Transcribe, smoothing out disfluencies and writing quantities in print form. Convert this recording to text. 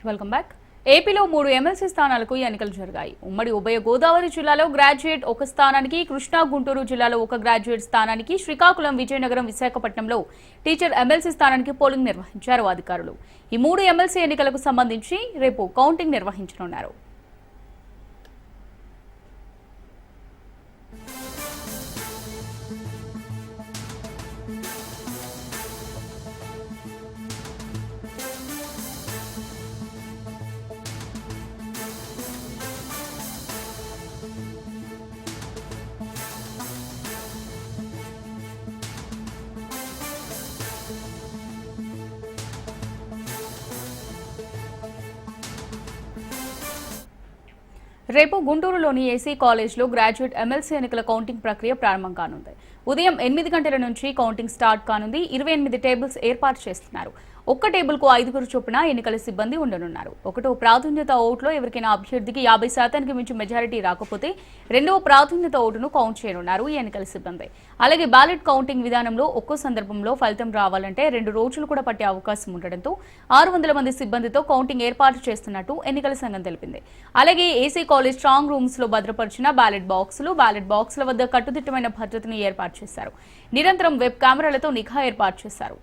Welcome back. ఏపీలో 3 MLC స్థానాలకు ఎన్నికలు జరిగాయి. ఉమ్మడి ఉభయ గోదావరి జిల్లాలో గ్రాడ్యుయేట్ ఒక స్థానానికి, కృష్ణా గుంటూరు జిల్లాలో ఒక గ్రాడ్యుయేట్ స్థానానికి, శ్రీకాకుళం, విజయనగరం, విశాఖపట్నంలో టీచర్ ఎమ్మెల్సీ స్థానానికి పోలింగ్ నిర్వహించారు అధికారులు. ఈ 3 ఎమ్మెల్సీ ఎన్నికలకు సంబంధించి రేపు కౌంటింగ్ నిర్వహించనున్నారు. రేపు గుంటూరులోని ఏసీ కాలేజ్లో గ్రాడ్యుయేట్ ఎమ్మెల్సీ ఎన్నికల కౌంటింగ్ ప్రక్రియ ప్రారంభం కానుంది. ఉదయం 8 గంటల నుంచి కౌంటింగ్ స్టార్ట్ కానుంది. 28 టేబుల్స్ ఏర్పాటు చేస్తున్నారు. ఒక్క టేబుల్కు 5 చొప్పున ఎన్నికల సిబ్బంది ఉండనున్నారు. ఒకటో ప్రాధాన్యత ఓటులో ఎవరికైనా అభ్యర్థికి 50% మించి మెజారిటీ రాకపోతే రెండవ ప్రాధాన్యత ఓటును కౌంట్ చేయనున్నారు ఈ ఎన్నికల సిబ్బంది. అలాగే బ్యాలెట్ కౌంటింగ్ విధానంలో ఒక్కో సందర్భంలో ఫలితం రావాలంటే 2 రోజులు కూడా పట్టే అవకాశం ఉండడంతో 600 మంది సిబ్బందితో కౌంటింగ్ ఏర్పాటు చేస్తున్నట్టు ఎన్నికల సంఘం తెలిపింది. అలాగే ఏసీ కాలేజ్ స్ట్రాంగ్ రూమ్స్ లో భద్రపరిచిన బ్యాలెట్ బాక్సుల వద్ద కట్టుదిట్టమైన భద్రతను ఏర్పాటు చేశారు. నిరంతరం వెబ్ కెమెరాలతో నిఘా ఏర్పాటు చేశారు.